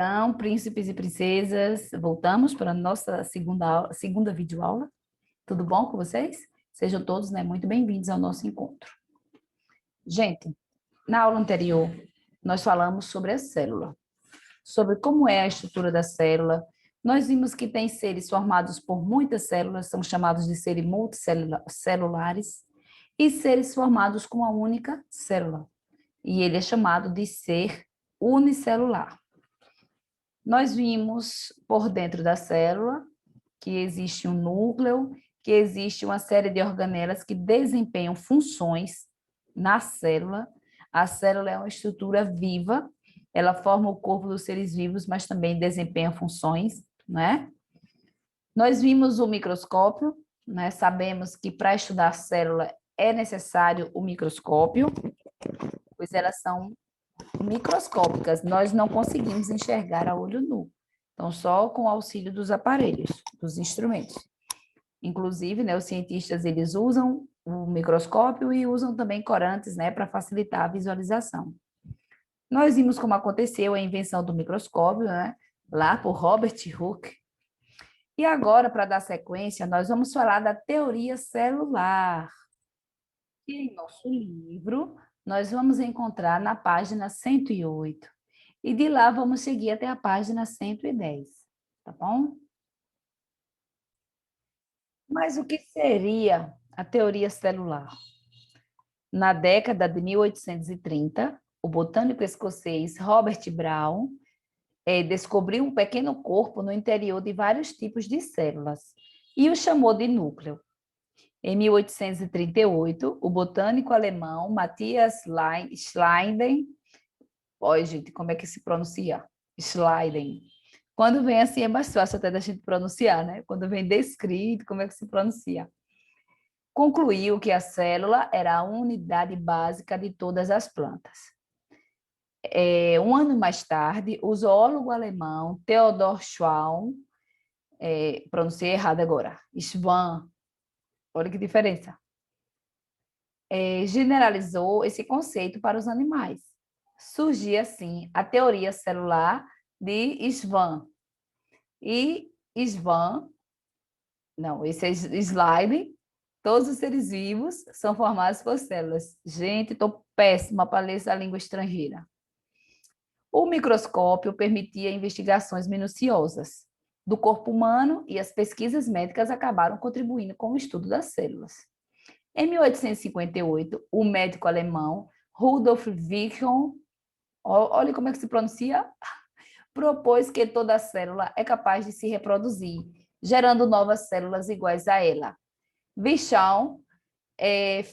Então, príncipes e princesas, voltamos para a nossa segunda videoaula. Tudo bom com vocês? Sejam todos, muito bem-vindos ao nosso encontro. Gente, na aula anterior, nós falamos sobre a célula, sobre como é a estrutura da célula. Nós vimos que tem seres formados por muitas células, são chamados de seres multicelulares, e seres formados com uma única célula, e ele é chamado de ser unicelular. Nós vimos por dentro da célula que existe um núcleo, que existe uma série de organelas que desempenham funções na célula. A célula é uma estrutura viva, ela forma o corpo dos seres vivos, mas também desempenha funções, né? Nós vimos o microscópio, né? Sabemos que para estudar a célula é necessário o microscópio, pois elas são microscópicas, nós não conseguimos enxergar a olho nu. Então, só com o auxílio dos aparelhos, dos instrumentos. Inclusive, os cientistas, eles usam o microscópio e usam também corantes, para facilitar a visualização. Nós vimos como aconteceu a invenção do microscópio, lá por Robert Hooke. E agora, para dar sequência, nós vamos falar da teoria celular. E em nosso livro, nós vamos encontrar na página 108. E de lá vamos seguir até a página 110, tá bom? Mas o que seria a teoria celular? Na década de 1830, o botânico escocês Robert Brown descobriu um pequeno corpo no interior de vários tipos de células e o chamou de núcleo. Em 1838, o botânico alemão Matthias Schleiden, olha, gente, como é que se pronuncia? Schleiden. Quando vem assim é mais fácil até da gente pronunciar, né? Quando vem descrito, como é que se pronuncia? Concluiu que a célula era a unidade básica de todas as plantas. Um ano mais tarde, o zoólogo alemão Theodor Schwann, pronunciei errado agora, Schwann, olha que diferença, generalizou esse conceito para os animais. Surgiu, assim, a teoria celular de Schwann. E Schwann, não, esse é slide, todos os seres vivos são formados por células. Gente, estou péssima para ler essa língua estrangeira. O microscópio permitia investigações minuciosas do corpo humano e as pesquisas médicas acabaram contribuindo com o estudo das células. Em 1858, o médico alemão Rudolf Virchow, olha como é que se pronuncia, propôs que toda célula é capaz de se reproduzir, gerando novas células iguais a ela. Virchow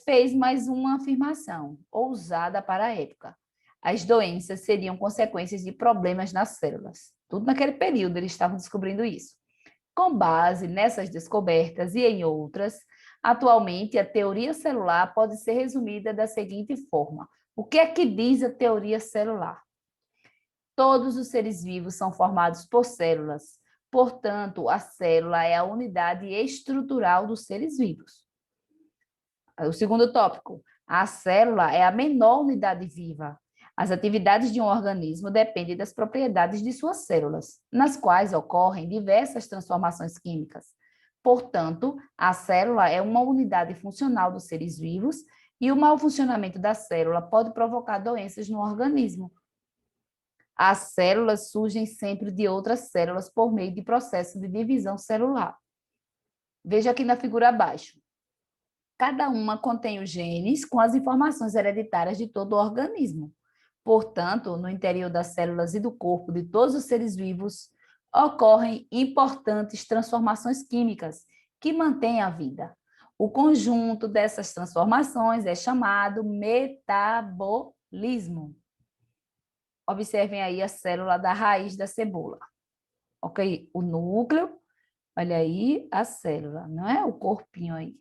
fez mais uma afirmação, ousada para a época. As doenças seriam consequências de problemas nas células. Tudo naquele período eles estavam descobrindo isso. Com base nessas descobertas e em outras, atualmente a teoria celular pode ser resumida da seguinte forma. O que é que diz a teoria celular? Todos os seres vivos são formados por células. Portanto, a célula é a unidade estrutural dos seres vivos. O segundo tópico, a célula é a menor unidade viva. As atividades de um organismo dependem das propriedades de suas células, nas quais ocorrem diversas transformações químicas. Portanto, a célula é uma unidade funcional dos seres vivos e o mau funcionamento da célula pode provocar doenças no organismo. As células surgem sempre de outras células por meio de processo de divisão celular. Veja aqui na figura abaixo. Cada uma contém os genes com as informações hereditárias de todo o organismo. Portanto, no interior das células e do corpo de todos os seres vivos, ocorrem importantes transformações químicas que mantêm a vida. O conjunto dessas transformações é chamado metabolismo. Observem aí a célula da raiz da cebola. Ok? O núcleo, olha aí a célula, não é? O corpinho aí.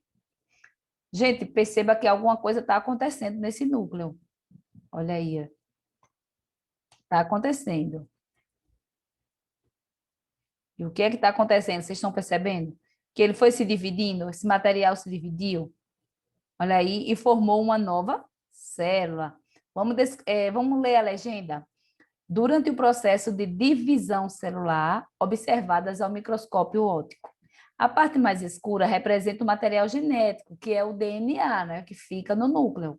Gente, perceba que alguma coisa está acontecendo nesse núcleo. Olha aí. Está acontecendo. E o que é que está acontecendo? Vocês estão percebendo? Que ele foi se dividindo, esse material se dividiu. Olha aí, e formou uma nova célula. Vamos ler a legenda? durante o processo de divisão celular observadas ao microscópio óptico. A parte mais escura representa o material genético, que é o DNA, né, que fica no núcleo.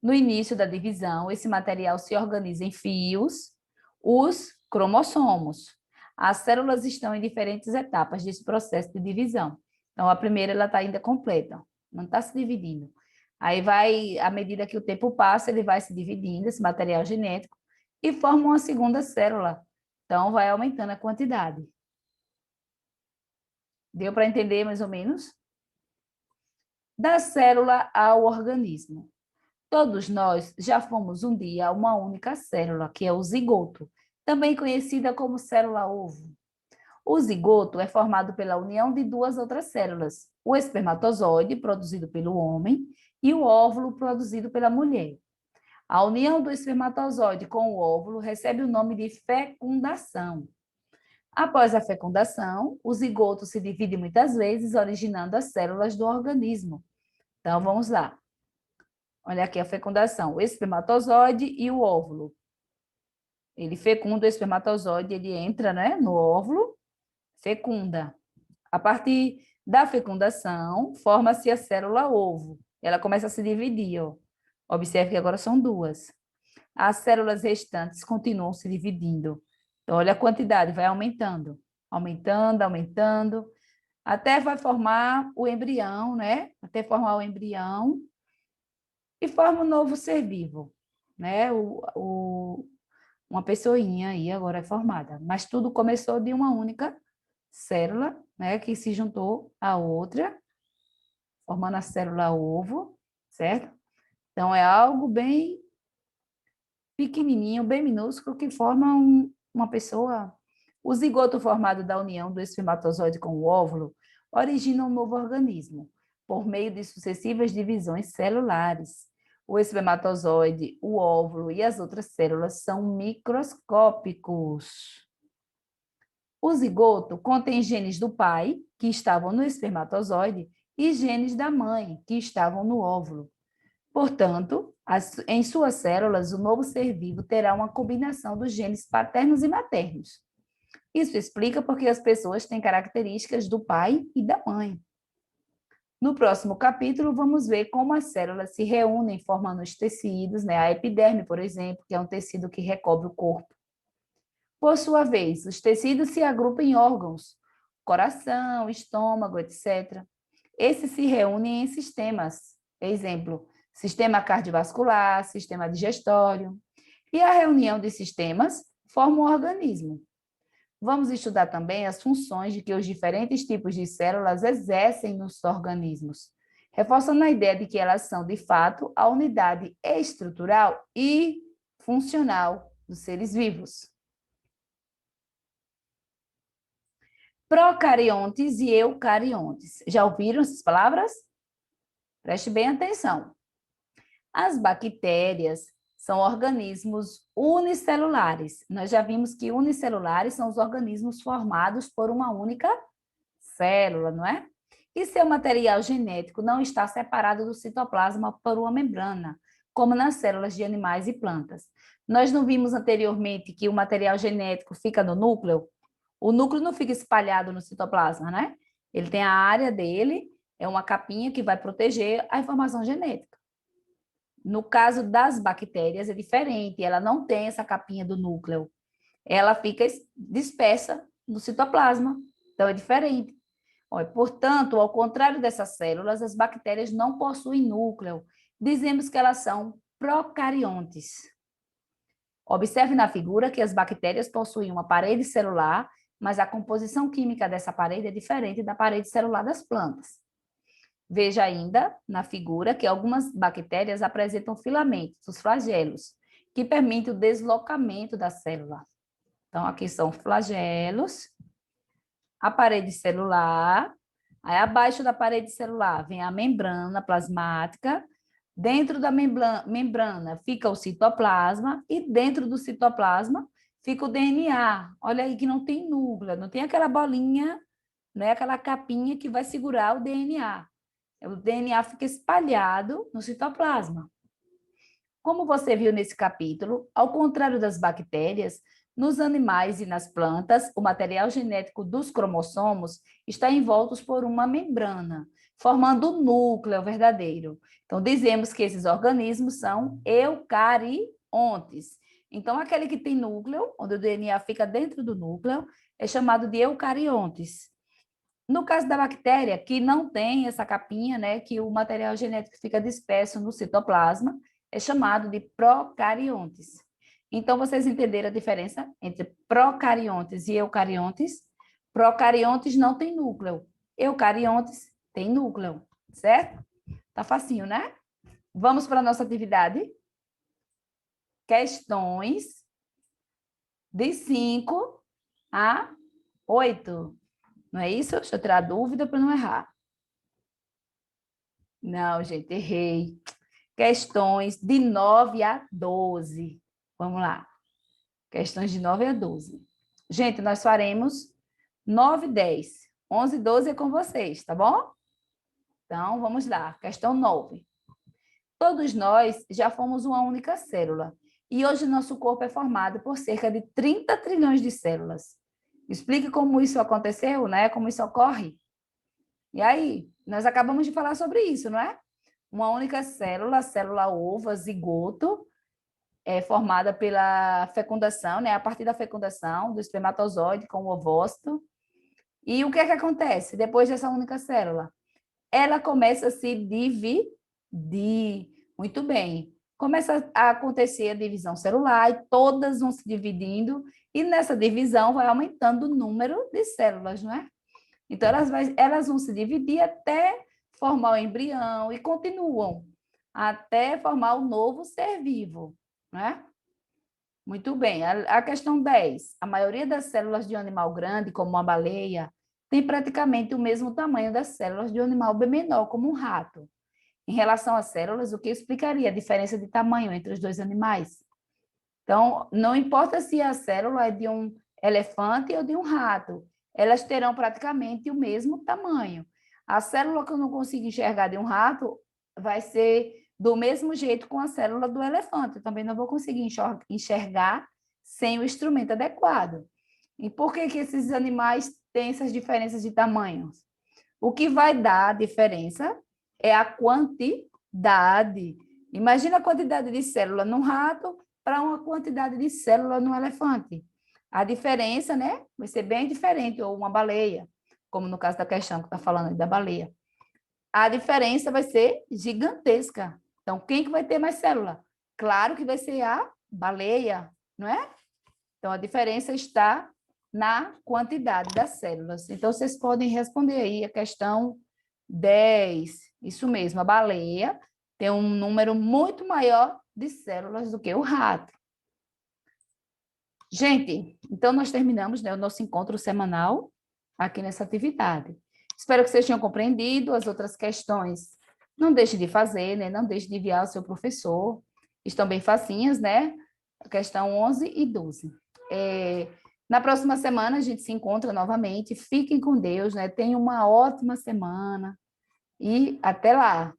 No início da divisão, esse material se organiza em fios, os cromossomos. As células estão em diferentes etapas desse processo de divisão. Então, a primeira ela está ainda completa, não está se dividindo. Aí vai, à medida que o tempo passa, ele vai se dividindo, esse material genético, e forma uma segunda célula. Então, vai aumentando a quantidade. Deu para entender mais ou menos? Da célula ao organismo. Todos nós já fomos um dia uma única célula, que é o zigoto, também conhecida como célula-ovo. O zigoto é formado pela união de duas outras células, o espermatozoide, produzido pelo homem, e o óvulo, produzido pela mulher. A união do espermatozoide com o óvulo recebe o nome de fecundação. Após a fecundação, o zigoto se divide muitas vezes, originando as células do organismo. Então, vamos lá. Olha aqui a fecundação, o espermatozoide e o óvulo. Ele fecunda o espermatozoide, ele entra, né, no óvulo, fecunda. A partir da fecundação, forma-se a célula ovo. Ela começa a se dividir, ó. Observe que agora são duas. As células restantes continuam se dividindo. Então, olha a quantidade, vai aumentando, aumentando, aumentando, até vai formar o embrião, né? Até formar o embrião e forma um novo ser vivo, né? Uma pessoinha aí agora é formada. Mas tudo começou de uma única célula, né? Que se juntou à outra, formando a célula ovo, certo? Então, é algo bem pequenininho, bem minúsculo, que forma uma pessoa. O zigoto formado da união do espermatozoide com o óvulo origina um novo organismo, por meio de sucessivas divisões celulares. O espermatozoide, o óvulo e as outras células são microscópicos. O zigoto contém genes do pai, que estavam no espermatozoide, e genes da mãe, que estavam no óvulo. Portanto, em suas células, o novo ser vivo terá uma combinação dos genes paternos e maternos. Isso explica porque as pessoas têm características do pai e da mãe. No próximo capítulo, vamos ver como as células se reúnem formando os tecidos, né? A epiderme, por exemplo, que é um tecido que recobre o corpo. Por sua vez, os tecidos se agrupam em órgãos, coração, estômago, etc. Esses se reúnem em sistemas, exemplo, sistema cardiovascular, sistema digestório. E a reunião de sistemas forma um organismo. Vamos estudar também as funções de que os diferentes tipos de células exercem nos organismos, reforçando a ideia de que elas são, de fato, a unidade estrutural e funcional dos seres vivos. Procariontes e eucariontes. Já ouviram essas palavras? Preste bem atenção. As bactérias são organismos unicelulares. Nós já vimos que unicelulares são os organismos formados por uma única célula, não é? E seu material genético não está separado do citoplasma por uma membrana, como nas células de animais e plantas. Nós não vimos anteriormente que o material genético fica no núcleo? O núcleo não fica espalhado no citoplasma, né? Ele tem a área dele, é uma capinha que vai proteger a informação genética. No caso das bactérias é diferente, ela não tem essa capinha do núcleo. Ela fica dispersa no citoplasma, então é diferente. Portanto, ao contrário dessas células, as bactérias não possuem núcleo. Dizemos que elas são procariontes. Observe na figura que as bactérias possuem uma parede celular, mas a composição química dessa parede é diferente da parede celular das plantas. Veja ainda na figura que algumas bactérias apresentam filamentos, os flagelos, que permitem o deslocamento da célula. Então, aqui são flagelos, a parede celular, aí abaixo da parede celular vem a membrana plasmática, dentro da membrana fica o citoplasma e dentro do citoplasma fica o DNA. Olha aí que não tem núcleo, não tem aquela bolinha, né, aquela capinha que vai segurar o DNA. O DNA fica espalhado no citoplasma. Como você viu nesse capítulo, ao contrário das bactérias, nos animais e nas plantas, o material genético dos cromossomos está envolto por uma membrana, formando o núcleo verdadeiro. Então, dizemos que esses organismos são eucariontes. Então, aquele que tem núcleo, onde o DNA fica dentro do núcleo, é chamado de eucariontes. No caso da bactéria, que não tem essa capinha, né, que o material genético fica disperso no citoplasma, é chamado de procariontes. Então, vocês entenderam a diferença entre procariontes e eucariontes? Procariontes não tem núcleo, eucariontes tem núcleo, certo? Tá facinho, né? Vamos para a nossa atividade? Questões de 5 a 8. Não é isso? Deixa eu tirar a dúvida para não errar. Não, gente, errei. Questões de 9 a 12. Vamos lá. Questões de 9 a 12. Gente, nós faremos 9 e 10. 11 e 12 é com vocês, tá bom? Então, vamos lá. Questão 9. Todos nós já fomos uma única célula. E hoje nosso corpo é formado por cerca de 30 trilhões de células. Explique como isso aconteceu, né? Como isso ocorre. E aí, nós acabamos de falar sobre isso, não é? Uma única célula, a célula ovo, zigoto, é formada pela fecundação, né? A partir da fecundação do espermatozoide com o ovócito. E o que é que acontece depois dessa única célula? Ela começa a se dividir. Muito bem. Começa a acontecer a divisão celular e todas vão se dividindo e nessa divisão vai aumentando o número de células, não é? Então, elas vão se dividir até formar o embrião e continuam até formar o novo ser vivo, né? Muito bem. A questão 10. A maioria das células de um animal grande, como uma baleia, tem praticamente o mesmo tamanho das células de um animal bem menor, como um rato. Em relação às células, o que explicaria a diferença de tamanho entre os dois animais? Então, não importa se a célula é de um elefante ou de um rato, elas terão praticamente o mesmo tamanho. A célula que eu não consigo enxergar de um rato vai ser do mesmo jeito com a célula do elefante. Eu também não vou conseguir enxergar sem o instrumento adequado. E por que que esses animais têm essas diferenças de tamanhos? O que vai dar a diferença é a quantidade. Imagina a quantidade de célula num rato para uma quantidade de célula no elefante. A diferença, né, vai ser bem diferente, ou uma baleia, como no caso da questão que está falando da baleia. A diferença vai ser gigantesca. Então, quem que vai ter mais célula? Claro que vai ser a baleia, não é? Então, a diferença está na quantidade das células. Então, vocês podem responder aí a questão 10. Isso mesmo, a baleia tem um número muito maior de células do que o rato. Gente, então nós terminamos, né, o nosso encontro semanal aqui nessa atividade. Espero que vocês tenham compreendido as outras questões. Não deixe de fazer, né? Não deixe de enviar ao seu professor. Estão bem facinhas, né? A questão 11 e 12. Na próxima semana a gente se encontra novamente. Fiquem com Deus, né? Tenham uma ótima semana e até lá.